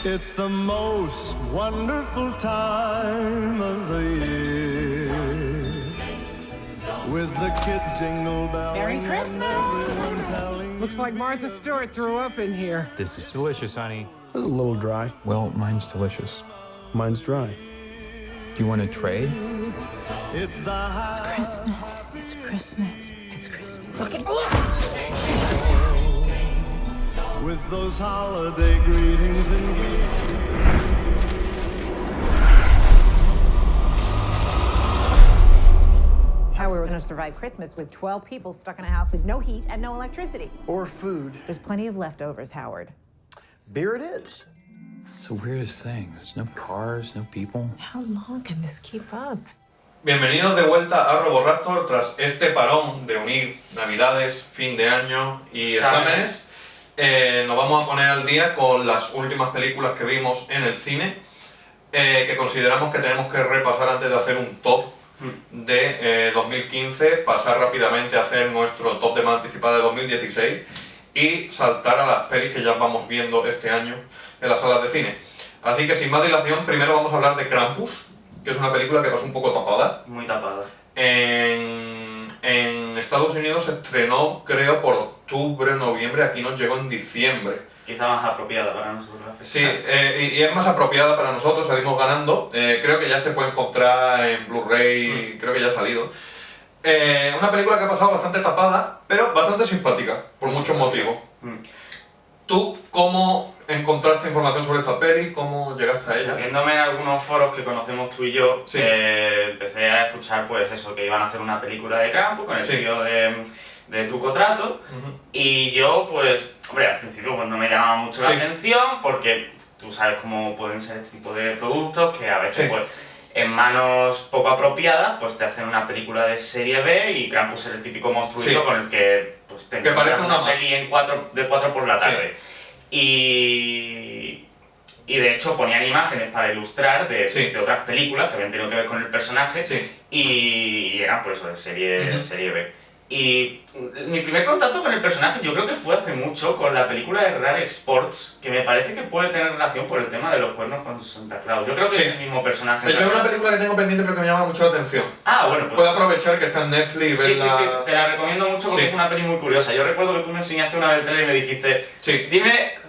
It's the most wonderful time of the year. With the kids jingle belling. Merry Christmas! Looks like Martha Stewart threw up in here. This is delicious, honey. A little dry. Well, mine's delicious. Mine's dry. Do you want to trade? It's Christmas. It's Christmas. It's Christmas. with those holiday greetings and gifts. How we were going to survive Christmas with 12 people stuck in a house with no heat and no electricity. Or food. There's plenty of leftovers, Howard. Beer it is. It's the weirdest thing. There's no cars, no people. How long can this keep up? Bienvenidos de vuelta a RoboRaptor tras este parón de unir Navidades, fin de año y exámenes. Nos vamos a poner al día con las últimas películas que vimos en el cine que consideramos que tenemos que repasar antes de hacer un top de 2015, pasar rápidamente a hacer nuestro top de más anticipada de 2016 y saltar a las pelis que ya vamos viendo este año en las salas de cine. Así que sin más dilación, primero vamos a hablar de Krampus, que es una película que pasó un poco tapada. Muy tapada. En Estados Unidos se estrenó, creo, por octubre, noviembre, aquí nos llegó en diciembre. Quizá más apropiada para nosotros. Sí, y es más apropiada para nosotros, salimos ganando. Creo que ya se puede encontrar en Blu-ray, creo que ya ha salido. Una película que ha pasado bastante tapada, pero bastante simpática, por muchos motivos. ¿Tú cómo encontraste información sobre esta peli? ¿Cómo llegaste a ella? Viéndome en algunos foros que conocemos tú y yo, Sí. empecé a escuchar pues eso, que iban a hacer una película de campo con el Sí. tío de Truco Trato. Y yo pues, hombre, al principio pues no me llamaba mucho la Sí. atención porque tú sabes cómo pueden ser este tipo de productos que a veces Sí. pues en manos poco apropiadas pues te hacen una película de serie B y Krampus es el típico monstruito Sí. con el que pues te Que parece encuentras una más. peli de 4 por la tarde. Y de hecho ponían imágenes para ilustrar Sí. de otras películas que habían tenido que ver con el personaje Sí. y eran por eso de serie, Ujú. serie B. Y mi primer contacto con el personaje yo creo que fue hace mucho con la película de Rare Sports, que me parece que puede tener relación por el tema de los cuernos con Santa Claus. Yo creo que Sí. es el mismo personaje. Yo es una película que tengo pendiente pero que me llama mucho la atención. Ah, bueno, pues... Puedo aprovechar que está en Netflix y Sí, verla... sí, sí, te la recomiendo mucho porque Sí. es una peli muy curiosa. Yo recuerdo que tú me enseñaste una vez el trailer y me dijiste, Sí. dime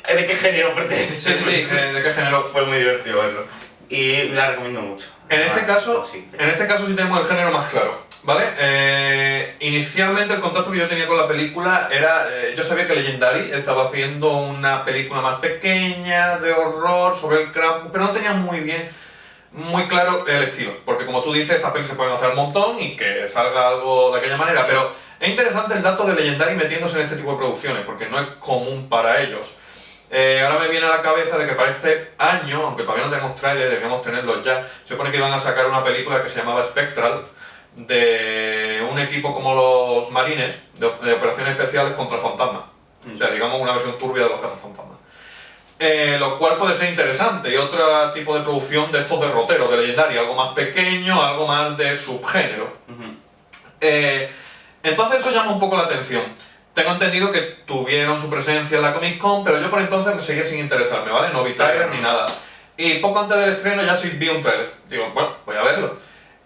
de qué género pertenece. Sí, sí, sí, ¿de qué género? Fue muy divertido verlo. Y la recomiendo mucho. En este caso sí. sí tenemos el género más claro, ¿vale? Inicialmente el contacto que yo tenía con la película era... yo sabía que Legendary estaba haciendo una película más pequeña, de horror, sobre el Krampus, pero no tenía muy claro el estilo, porque como tú dices, estas pelis se pueden hacer un montón y que salga algo de aquella manera, pero es interesante el dato de Legendary metiéndose en este tipo de producciones, porque no es común para ellos. Ahora me viene a la cabeza de que para este año, aunque todavía no tenemos tráiler, debíamos tenerlos ya, se supone que iban a sacar una película que se llamaba Spectral, de un equipo como los Marines, de operaciones especiales contra fantasmas. O sea, digamos una versión turbia de los cazafantasmas. Lo cual puede ser interesante, y otro tipo de producción de estos derroteros, de Legendary, algo más pequeño, algo más de subgénero. Entonces eso llama un poco la atención. Tengo entendido que tuvieron su presencia en la Comic Con, pero yo por entonces me seguía sin interesarme, ¿vale? No vi trailer ni nada. Y poco antes del estreno ya sí vi un trailer. Digo, bueno, voy a verlo.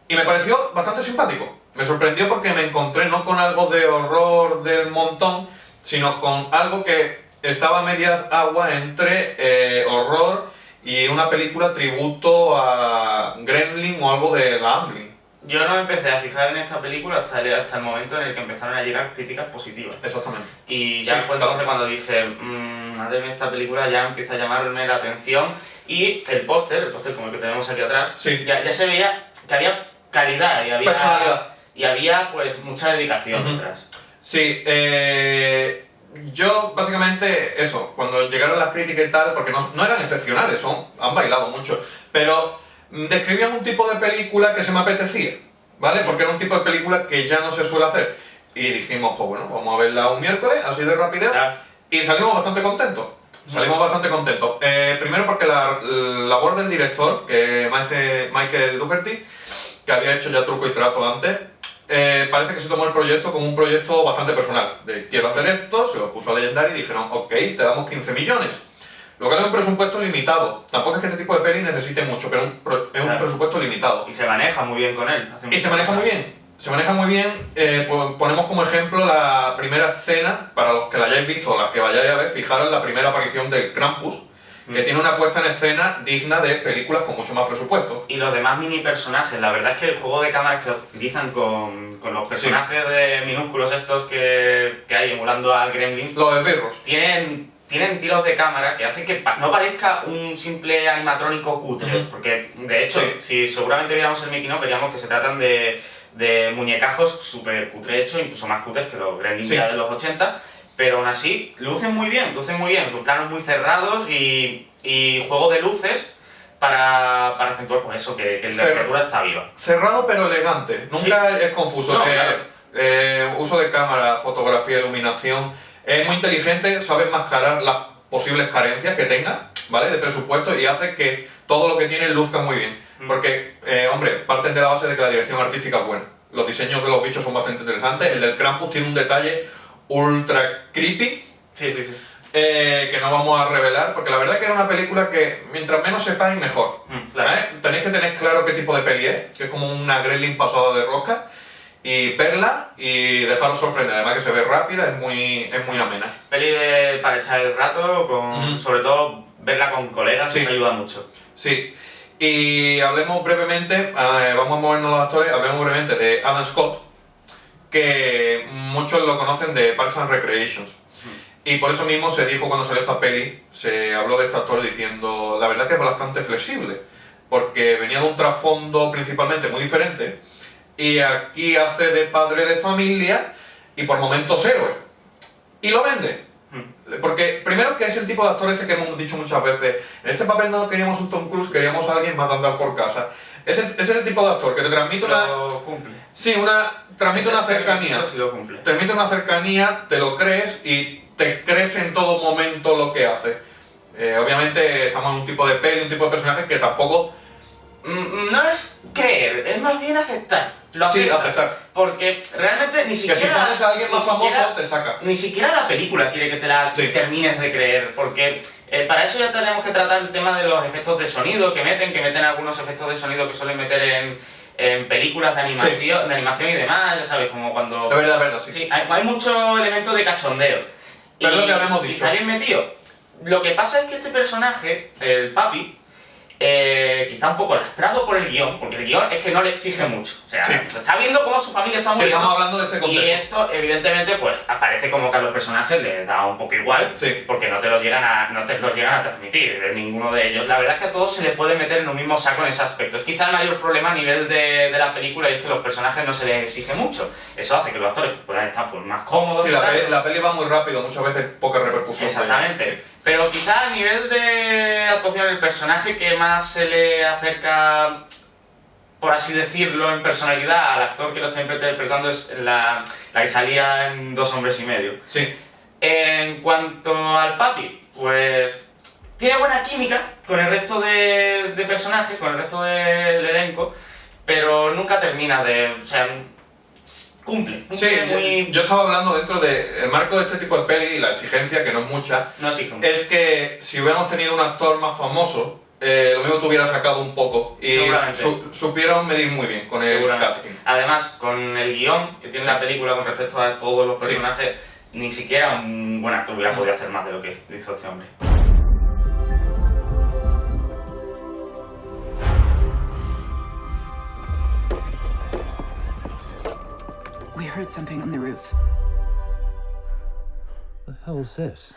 Y me pareció bastante simpático. Me sorprendió porque me encontré no con algo de horror del montón, sino con algo que estaba a medias agua entre horror y una película tributo a Gremlin o algo de la Amblin. Yo no me empecé a fijar en esta película hasta el momento en el que empezaron a llegar críticas positivas. Exactamente. Y ya Sí, fue entonces claro. cuando dije, madre mía, esta película ya empieza a llamarme la atención. Y el póster como el que tenemos aquí atrás, Sí. ya se veía que había calidad Personalidad. y había pues mucha dedicación detrás. Sí, yo básicamente eso, cuando llegaron las críticas y tal, porque no eran excepcionales, han bailado mucho, pero describían un tipo de película que se me apetecía, ¿vale? Porque era un tipo de película que ya no se suele hacer. Y dijimos, pues bueno, vamos a verla un miércoles, así de rapidez, y salimos bastante contentos. Primero porque la labor del director, que es Michael Dougherty, que había hecho ya Truco y Trato antes, parece que se tomó el proyecto como un proyecto bastante personal. De quiero hacer esto, se lo puso a Legendary y dijeron, ok, te damos 15 millones. Lo que es un presupuesto limitado. Tampoco es que este tipo de peli necesite mucho, pero es un Claro. presupuesto limitado. Y se maneja muy bien con él. hace Y muchas se maneja cosas. muy bien. Se maneja muy bien. Ponemos como ejemplo la primera escena, para los que la hayáis visto o las que vayáis a ver, fijaros en la primera aparición del Krampus, que tiene una puesta en escena digna de películas con mucho más presupuesto. Y los demás mini personajes, la verdad es que el juego de cámaras que utilizan con los personajes de minúsculos estos que hay emulando a Gremlins, Los esbirros. tienen tiros de cámara que hacen que no parezca un simple animatrónico cutre, Ujú. porque de hecho, Sí. si seguramente viéramos el making of, veríamos que se tratan de muñecajos súper cutre hechos, incluso más cutres que los Gremlins Sí. ya de los 80, pero aún así lucen muy bien, con planos muy cerrados y juego de luces para acentuar pues eso, que la Cer- criatura está viva. Cerrado pero elegante. Nunca es confuso. No, claro. Uso de cámara, fotografía, iluminación. Es muy inteligente, sabe enmascarar las posibles carencias que tenga, ¿vale? De presupuesto y hace que todo lo que tiene luzca muy bien. Porque, hombre, parten de la base de que la dirección artística es buena. Los diseños de los bichos son bastante interesantes. El del Krampus tiene un detalle ultra creepy Sí. que no vamos a revelar, porque la verdad que es una película que mientras menos sepáis mejor. Claro. ¿Vale? Tenéis que tener claro qué tipo de peli es, que es como una Gremlin pasada de rosca, y verla y dejaros sorprender. Además que se ve rápida, es muy amena. Peli para echar el rato, Ujú. sobre todo verla con colegas, Sí. me ayuda mucho. Sí. Y hablemos brevemente, vamos a movernos los actores, hablemos brevemente de Adam Scott, que muchos lo conocen de Parks and Recreations. Y por eso mismo se dijo cuando salió esta peli, se habló de este actor diciendo, la verdad que es bastante flexible, porque venía de un trasfondo principalmente muy diferente, y aquí hace de padre de familia y por momentos héroe. Y lo vende. Porque primero que es el tipo de actor ese que hemos dicho muchas veces, en este papel no queríamos un Tom Cruise, queríamos a alguien más de andar por casa. Ese es el tipo de actor que te transmite una... Lo cumple. Sí, transmite una cercanía. Sí lo cumple. Te transmite una cercanía, te lo crees y te crees en todo momento lo que hace. Obviamente estamos en un tipo de peli, un tipo de personaje que tampoco... No es creer, es más bien aceptar. Lo Sí, aceptas. aceptar. Porque realmente ni Que siquiera... si pones a alguien ni más famoso, siquiera- te saca. Ni siquiera la película quiere que te la Sí. termines de creer, porque para eso ya tenemos que tratar el tema de los efectos de sonido que meten algunos efectos de sonido que suelen meter en películas de animación y demás, ya sabes, como cuando... Es verdad, sí. Sí, hay mucho elemento de cachondeo. Pero es lo que habíamos y dicho. está bien metido. Lo que pasa es que este personaje, el papi, quizá un poco lastrado por el guión, porque el guión es que no le exige mucho. O sea, Sí. está viendo cómo su familia está Sí, muriendo. estamos hablando de este Y contexto. esto, evidentemente, pues aparece como que a los personajes les da un poco igual, Sí. porque no te lo llegan a transmitir, de ninguno de ellos. La verdad es que a todos se les puede meter en un mismo saco en ese aspecto. Es quizá el mayor problema a nivel de la película y es que los personajes no se les exige mucho. Eso hace que los actores puedan estar pues, más cómodos. Sí, ¿sabes? la peli va muy rápido, muchas veces poca repercusión. Exactamente. Pero quizá a nivel de actuación del personaje que más se le acerca, por así decirlo, en personalidad al actor que lo está interpretando es la que salía en 2 hombres y medio. Sí. En cuanto al papi, pues tiene buena química con el resto de personajes, con el resto del elenco, pero nunca termina de... O sea, cumple Sí, muy... yo estaba hablando dentro del marco de este tipo de peli, la exigencia, que no es mucha, No exige mucho. es que si hubiéramos tenido un actor más famoso, lo mismo te hubiera sacado un poco y Seguramente. supieron medir muy bien con el Seguramente. casting. Además, con el guión que tiene Sí. la película con respecto a todos los personajes, ni siquiera un buen actor hubiera podido hacer más de lo que hizo este hombre. We heard something on the roof. The hell's this?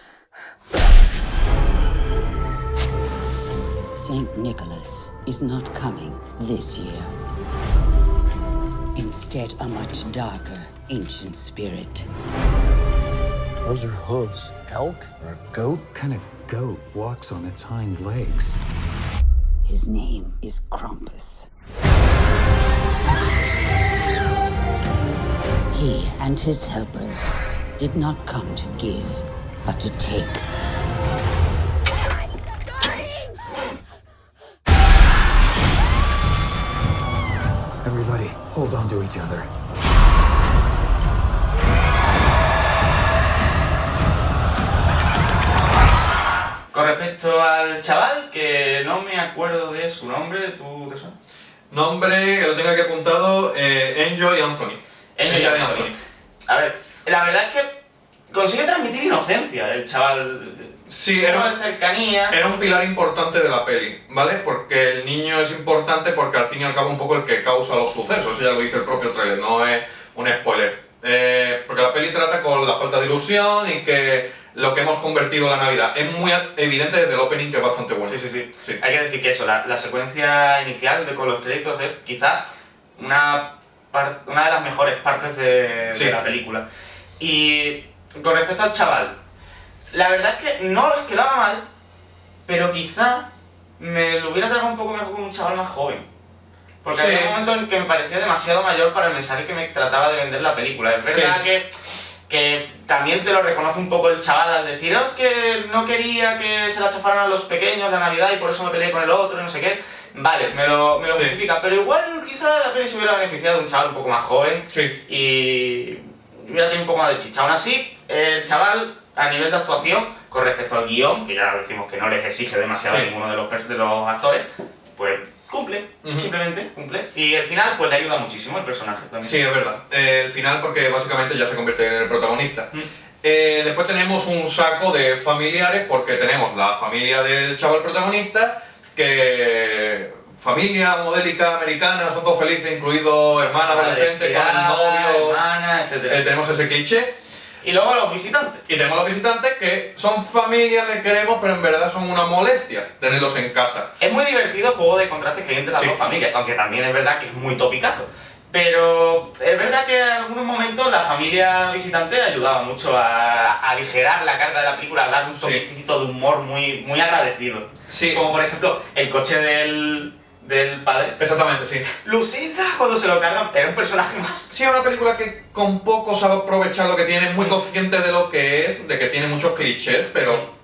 St. Nicholas is not coming this year. Instead, a much darker, ancient spirit. Those are hooves. Elk or a goat? What kind of goat walks on its hind legs? His name is Krampus. He and his helpers did not come to give, but to take. Everybody, hold on to each other. Con respecto al chaval, que no me acuerdo de su nombre, ¿tú te suena? Nombre, que lo tenga aquí apuntado, Enjoy Anthony. Enjoy Anthony. A ver, la verdad es que consigue transmitir inocencia el chaval. Sí, de cercanía. Era un pilar importante de la peli, ¿vale? Porque el niño es importante porque al fin y al cabo un poco el que causa los sucesos, eso ya lo dice el propio trailer, no es un spoiler. Porque la peli trata con la falta de ilusión y que lo que hemos convertido en la Navidad. Es muy evidente desde el opening que es bastante bueno. Sí. Hay que decir que eso, la secuencia inicial con los créditos es quizá una de las mejores partes de la película. Y con respecto al chaval, la verdad es que no es que lo haga mal, pero quizá me lo hubiera tratado un poco mejor con un chaval más joven. Porque había un momento en que me parecía demasiado mayor para el mensaje que me trataba de vender la película. Es verdad que también te lo reconoce un poco el chaval al decir es que no quería que se la chafaran a los pequeños la Navidad y por eso me peleé con el otro y no sé qué. Vale, me lo justifica, pero igual quizá la peli se hubiera beneficiado de un chaval un poco más joven y hubiera tenido un poco más de chicha. Aún así, el chaval, a nivel de actuación, con respecto al guión, que ya decimos que no les exige demasiado a ninguno de los actores, pues cumple, simplemente cumple. Y el final pues le ayuda muchísimo el personaje también. Sí, es verdad. El final porque básicamente ya se convierte en el protagonista. Después tenemos un saco de familiares porque tenemos la familia del chaval protagonista, que familia modélica americana, son todos felices, incluido hermana adolescente con el novio, hermana, etc. Tenemos ese cliché. Y luego los visitantes. Y tenemos los visitantes que son familias, les queremos, pero en verdad son una molestia tenerlos en casa. Es muy divertido el juego de contrastes que hay entre las dos familias, aunque también es verdad que es muy topicazo. Pero es verdad que en algunos momentos la familia visitante ayudaba mucho a aligerar la carga de la película, a dar un toquecito de humor muy agradecido. Sí. Como por ejemplo el coche del padre. Exactamente, sí. Lucinda, cuando se lo cargan, era un personaje más. Sí, es una película que con poco sabe aprovechar lo que tiene, es muy consciente de lo que es, de que tiene muchos clichés, pero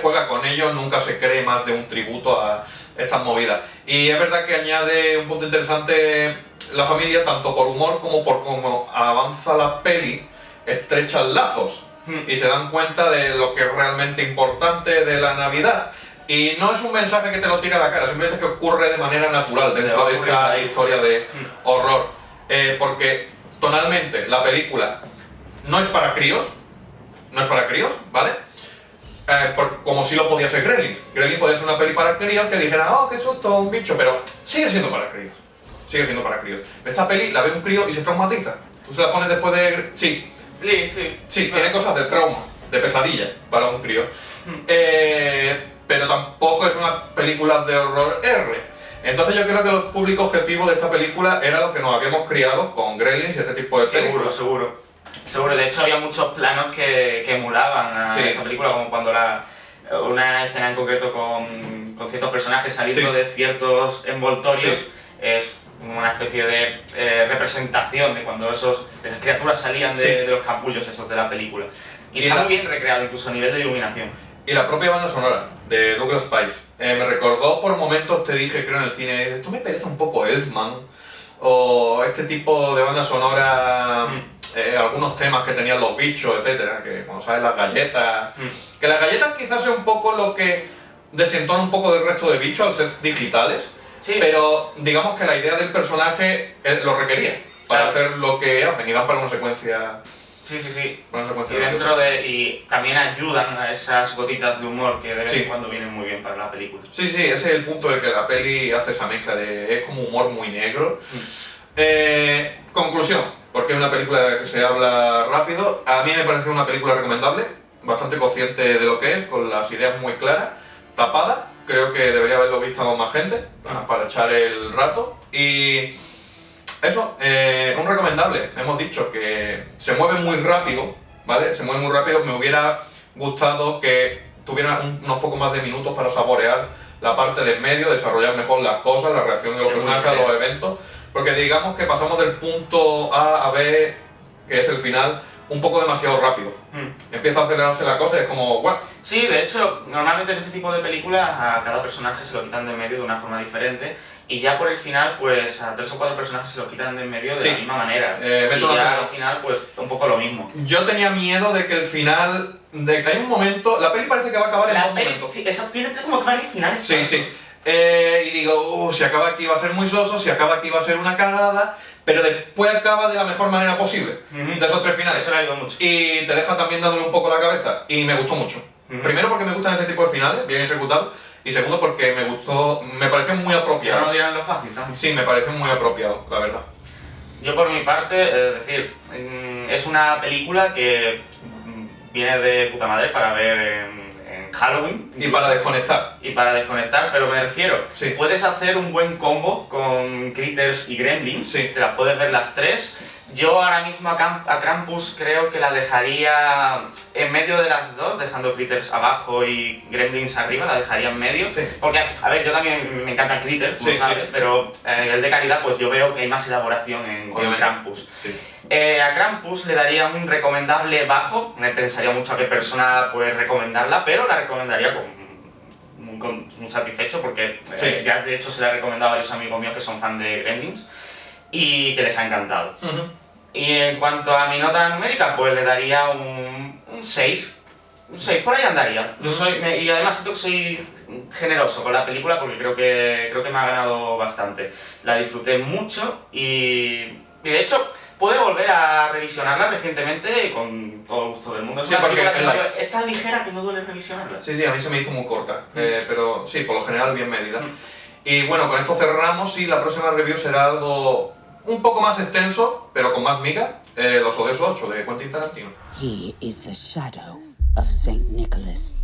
juega con ellos, nunca se cree más de un tributo a estas movidas. Y es verdad que añade un punto interesante la familia, tanto por humor como por cómo avanza la peli, estrechan lazos y se dan cuenta de lo que es realmente importante de la Navidad. Y no es un mensaje que te lo tira a la cara, simplemente es que ocurre de manera natural dentro de esta historia de horror. Porque tonalmente la película no es para críos, ¿vale? Como si lo podía ser Gremlins. Gremlins podía ser una peli para críos que dijera, oh, qué susto, un bicho, pero sigue siendo para críos. Sigue siendo para críos. Esta peli la ve un crío y se traumatiza. Tú se la pones después de... Sí, tiene cosas de trauma, de pesadilla para un crío. Pero tampoco es una película de horror R. Entonces yo creo que el público objetivo de esta película era lo que nos habíamos criado con Gremlins y este tipo de películas. Seguro. De hecho había muchos planos que emulaban a esa película, como cuando una escena en concreto con ciertos personajes saliendo de ciertos envoltorios es una especie de representación de cuando esas criaturas salían de los capullos esos de la película. Y está muy bien recreado, incluso a nivel de iluminación. Y la propia banda sonora de Douglas Spice. Me recordó por momentos, te dije, creo en el cine, esto me parece un poco Elfman, o este tipo de banda sonora, algunos temas que tenían los bichos, etcétera, que como sabes, las galletas. Que las galletas quizás sea un poco lo que desentona un poco del resto de bichos al ser digitales, pero digamos que la idea del personaje lo requería para hacer lo que hacen y dan para una secuencia. Sí. Y también ayudan a esas gotitas de humor que de vez en cuando vienen muy bien para la película. Sí, ese es el punto en el que la peli hace esa mezcla es como humor muy negro. Conclusión, porque es una película que se habla rápido. A mí me parece una película recomendable, bastante consciente de lo que es, con las ideas muy claras, tapada. Creo que debería haberlo visto más gente para echar el rato. Y eso, un recomendable. Hemos dicho que se mueve muy rápido, ¿vale? Se mueve muy rápido. Me hubiera gustado que tuviera unos pocos más de minutos para saborear la parte del medio, desarrollar mejor las cosas, la reacción de los personajes a los eventos. Porque digamos que pasamos del punto A a B, que es el final, un poco demasiado rápido. Empieza a acelerarse la cosa y es como, ¡guau! Sí, de hecho, normalmente en este tipo de películas a cada personaje se lo quitan de en medio de una forma diferente y ya por el final, pues a 3 o 4 personajes se lo quitan de en medio de Sí. la misma manera. método Y ya acelerado. al final, pues un poco lo mismo. Yo tenía miedo de que el final, de que hay un momento, la peli parece que va a acabar en La dos peli, momentos. sí, eso tiene como varios finales. Sí, sí. Y digo, si acaba aquí va a ser muy soso, si acaba aquí va a ser una cagada, pero después acaba de la mejor manera posible, de esos 3 finales. Eso le ha ido mucho. Y te deja también dándole un poco la cabeza, y me gustó mucho. Primero porque me gustan ese tipo de finales, bien ejecutados, y segundo porque me pareció muy Ya apropiado. no dirán lo fácil también. Sí, me pareció muy apropiado, la verdad. Yo por mi parte, es decir, es una película que viene de puta madre para ver en Halloween. Y para desconectar. Y para desconectar, pero me refiero, Sí. puedes hacer un buen combo con Critters y Gremlins, Sí. te las puedes ver las 3. Yo ahora mismo a Krampus creo que la dejaría en medio de las dos, dejando Critters abajo y Gremlins arriba, la dejaría en medio. Sí. Porque, a ver, yo también me encantan Critters, tú Sí, lo sabes, sí. pero a nivel de calidad pues yo veo que hay más elaboración en Obviamente. Krampus. Sí. A Krampus le daría un recomendable bajo, me pensaría mucho a qué persona puede recomendarla, pero la recomendaría muy satisfecho porque Sí. ya de hecho se la he recomendado a varios amigos míos que son fan de Gremlins y que les ha encantado. Y en cuanto a mi nota numérica, pues le daría un 6. Un 6, por ahí andaría. Yo y además siento que soy generoso con la película porque creo que me ha ganado bastante. La disfruté mucho y de hecho pude volver a revisionarla recientemente con todo el gusto del mundo. Es Sí, una porque película que es es tan ligera que no duele revisionarla. Sí, a mí se me hizo muy corta, pero sí, por lo general bien medida. Y bueno, con esto cerramos y la próxima review será algo un poco más extenso, pero con más miga, Los Odiosos 8 de Quentin Tarantino. He is the shadow of Saint Nicholas.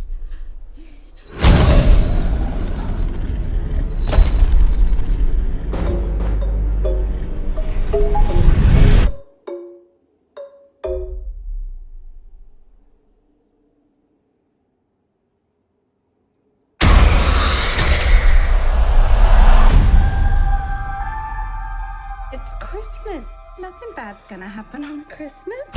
It's Christmas. Nothing bad's gonna happen on Christmas.